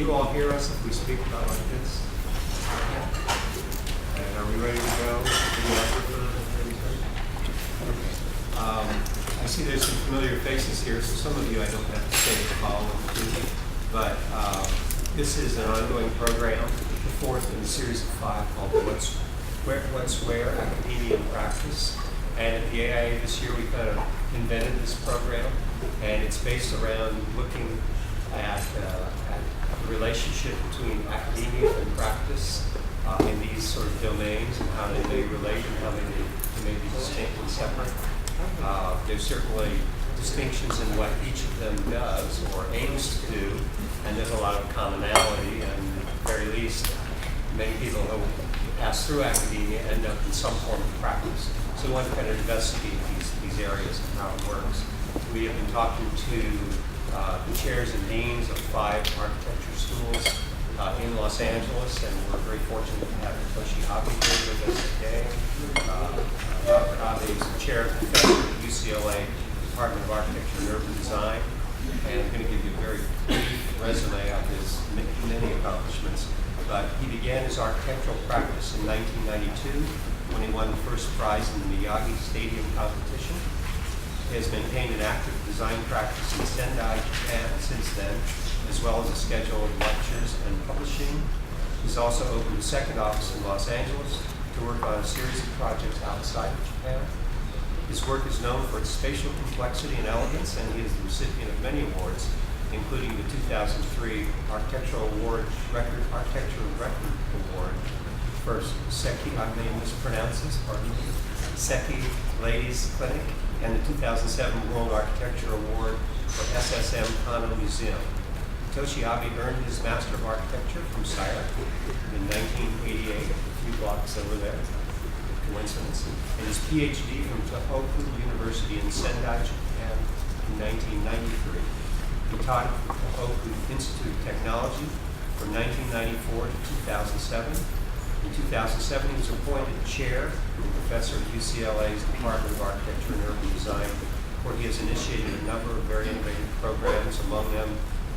you all hear us if we speak about like this? And are we ready to go? I see there's some familiar faces here, so some of you I don't have to say to follow to, but this is an ongoing program, the fourth in a series of 5 called What's Where, Academia and Practice. And at the AIA this year we kind of invented this program, and it's based around looking at the relationship between academia and practice in these sort of domains, and how they may relate and how they may be distinct and separate. There's certainly distinctions in what each of them does or aims to do, and there's a lot of commonality, and at the very least, many people who pass through academia end up in some form of practice. So we want to kind of investigate these areas and how it works. We have been talking to the chairs and deans of 5 architecture schools in Los Angeles, and we're very fortunate to have Hitoshi here with us today. Dr. Abe is the chair of professor at UCLA Department of Architecture and Urban Design, and I'm going to give you a very brief resume of his many accomplishments. But he began his architectural practice in 1992 when he won the first prize in the Miyagi Stadium competition. He has maintained an active design practice in Sendai, Japan since then, as well as a schedule of lectures and publishing. He's also opened a second office in Los Angeles to work on a series of projects outside of Japan. His work is known for its spatial complexity and elegance, and he is the recipient of many awards, including the 2003 Architectural Record Award for Seki, I may mispronounce this, pardon me, Seki Ladies Clinic, and the 2007 World Architecture Award for SSM Kano Museum. Hitoshi Abe earned his Master of Architecture from FAIA in 1988, a few blocks over there, coincidence, and his PhD from Tohoku University in Sendai, Japan in 1993. He taught at the Tohoku Institute of Technology from 1994 to 2007. In 2007, he was appointed chair and professor at UCLA's Department of Architecture and Urban Design, where he has initiated a number of very innovative programs, among them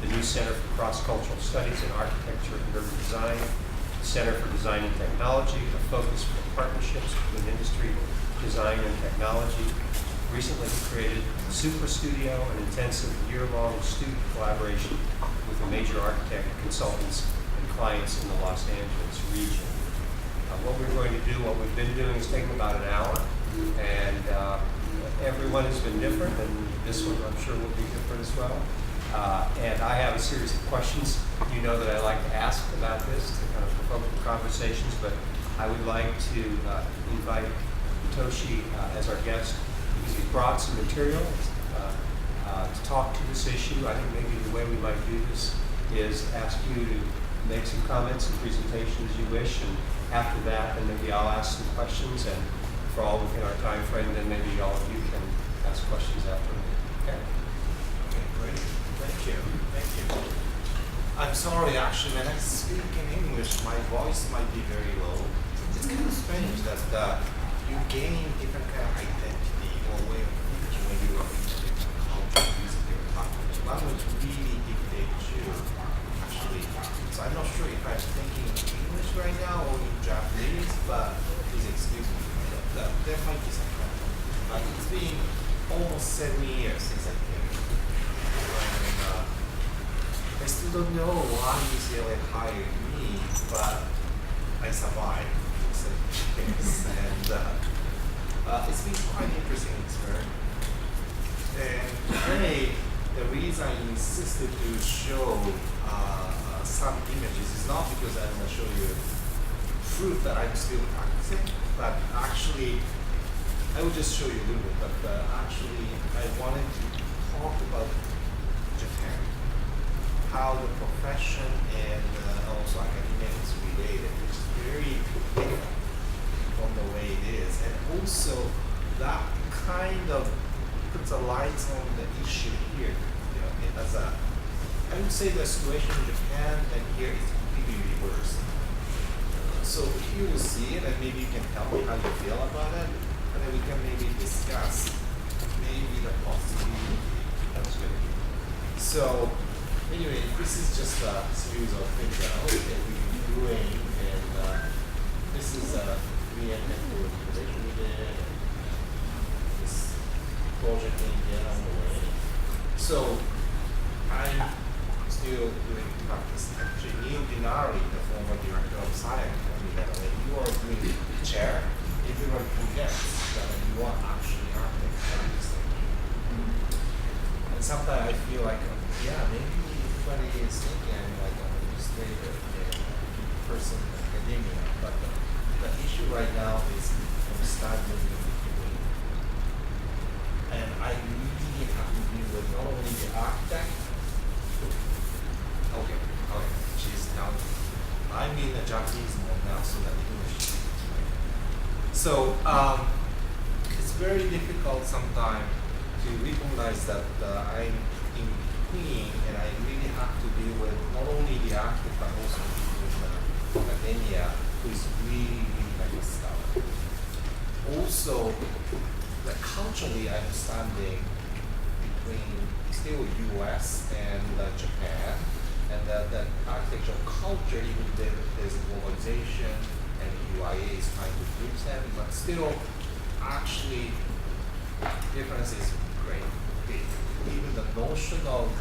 the new Center for Cross-Cultural Studies in Architecture and Urban Design, the Center for Design and Technology, a focus for partnerships between industry, design, and technology. Recently, he created Super Studio, an intensive year-long student collaboration with the major architect consultants and clients in the Los Angeles region. What we're going to do, what we've been doing, is taking about an hour, and everyone has been different, and this one I'm sure will be different as well. And I have a series of questions, you know, that I like to ask about this to kind of provoke the conversations, but I would like to invite Hitoshi as our guest, because he's brought some material to talk to this issue. I think maybe the way we might do this is ask you to make some comments and presentations you wish, and after that, then maybe I'll ask some questions, and for all within our time frame, then maybe all of you can ask questions after me. Okay? Okay, great. Thank you. Thank you. I'm sorry, actually, when I speak in English, my voice might be very low. It's kind of strange that you gain different kind of identity or way of thinking when you are in a different culture using different language. Language really dictates you, actually. So I'm not sure if I'm thinking English right now or in Japanese, but please excuse me. There might be some kind of, it's been almost 7 years since I came. And I still don't know why UCLA hired me, but I survived. And it's been quite an interesting experience. And today, the reason I insisted to show some images is not because I want to show you proof that I'm still practicing, but actually, I will just show you a little bit, but actually, I wanted to talk about Japan, how the profession and also academia is related, which is very different from the way it is, and also that kind of puts a light on the issue here, you know, as a, I would say the situation in Japan and here is completely reversed. So you will see it, and maybe you can tell me how you feel about it, and then we can maybe discuss maybe the possibility. That's good. So anyway, this is just a series of things that okay, we've been doing, and this is me and the presentation we did, and this project in Indiana on the way. So I'm still doing practice. Actually, Neil Dinari, the former director of science, told me that when you are doing chair, everyone forgets that you are actually architect at this stage. And sometimes I feel like, yeah, maybe everybody is thinking I'm like an administrator and person in academia, but the issue right now is understanding the between. And I really have to deal with not only the architect. Okay, she's down. I'm in a Japanese mode now, so that English. So it's very difficult sometimes to recognize that I'm in between, and I really have to deal with not only the architect but also with the academia, who is really like a scholar. Also, the culturally understanding between still U.S. and Japan, and the architectural culture, even though there's globalization and AIA is trying to bridge them, but still, actually, difference is great. Big. Even the notion of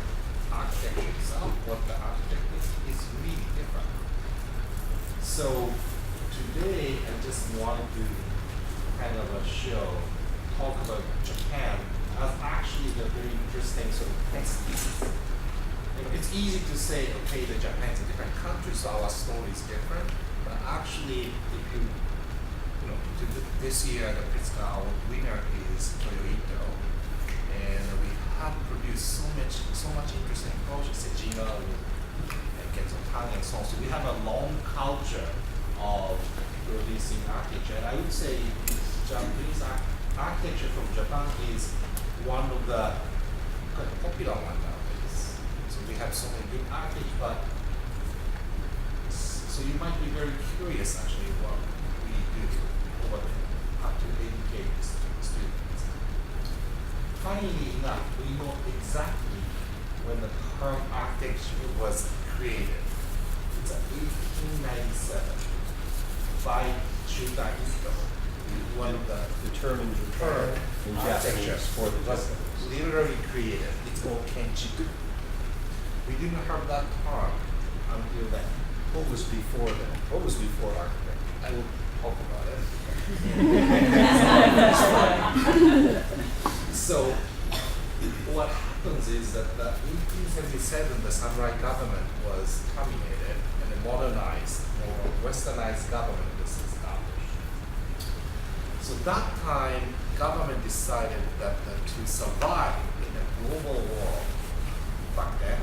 architecture itself, what the architect is really different. So today, I just wanted to kind of talk about Japan as actually the very interesting sort of test piece. It's easy to say, okay, the Japan is a different country, so our story is different. But actually, if you this year the our winner is Toyoito, and we have produced so much interesting projects, Sejima and Kenzotani and so on. So we have a long culture of producing architecture. And I would say Japanese architecture from Japan is one of the quite popular one nowadays. So we have so many good architects, but so you might be very curious actually what we do, or how to educate students. Funnily enough, we know exactly when the term architecture was created. It's 1897 by Shunda Hito, one of the term in Japan in architecture Japanese for the was Japanese. literally created. It's called Kenchiku. We didn't have that term until then. What was before that? What was before architect? I will talk about it. So what happens is that the 1877, the samurai government was terminated and a modernized, more westernized government was established. So that time, government decided that to survive in a global world back then,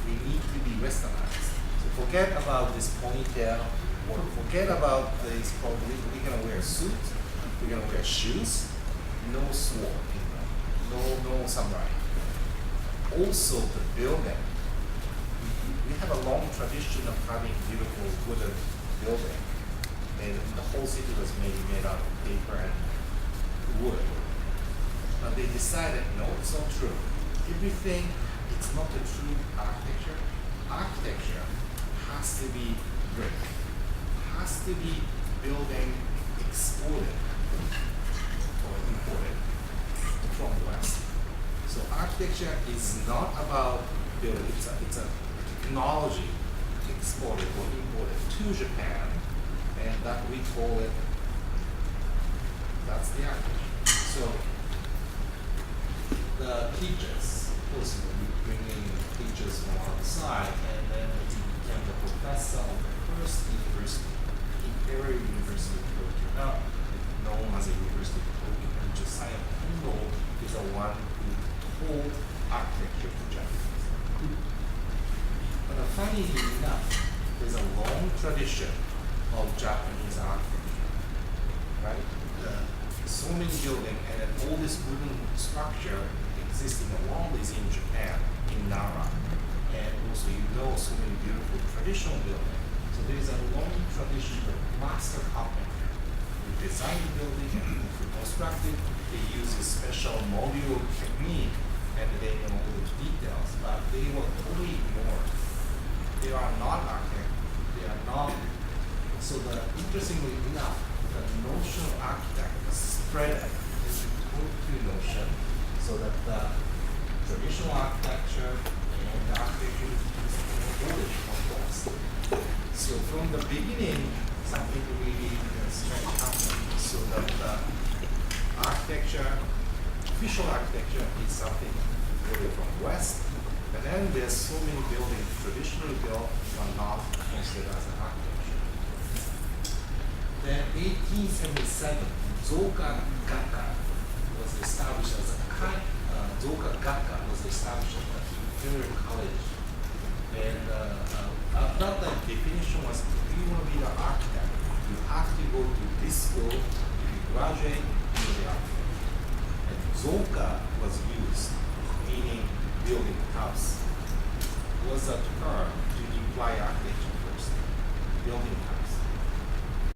we need to be westernized. So forget about this ponytail, or forget about this, we're gonna wear a suit, we're gonna wear shoes, no sword, no samurai. Also the building. We have a long tradition of having beautiful wooden building. And the whole city was made out of paper and wood. But they decided, no, it's not true. Everything, it's not a true architecture. Architecture has to be brick, has to be building exported or imported from the West. So architecture is not about building, it's a technology exported or imported to Japan, and that we call it, that's the architecture. So the teachers, of course, we bring in teachers from outside, and then he became the professor of the first university, Imperial University of Tokyo, now known as the University of Tokyo, and Josiah Kondo is the one who taught architecture to Japanese. But funnily enough, there's a long tradition of Japanese architecture, right? So many buildings, and then all this wooden structure existing along is in Japan, in Nara. And also so many beautiful traditional buildings. So there's a long tradition of master carpenter. We design the building and we construct it. They use a special module technique and they know all the details, but they were totally ignored they are not architect, they are not. So interestingly enough, the notion of architect was spread into two notion, so that the traditional architecture and the architecture is knowledge of West. So from the beginning, something really strange happened. So that the architecture, official architecture, is something really from West. And then there's so many buildings traditionally built are not considered as an architecture. Then 1877, Zoka Gakka was established as a Zoka Gakka was established at the Imperial College. And that the definition was, if you want to be the architect, you have to go to this school. If you graduate, you're the architect. And Zoka was used, meaning building house, was a term to imply architecture first, building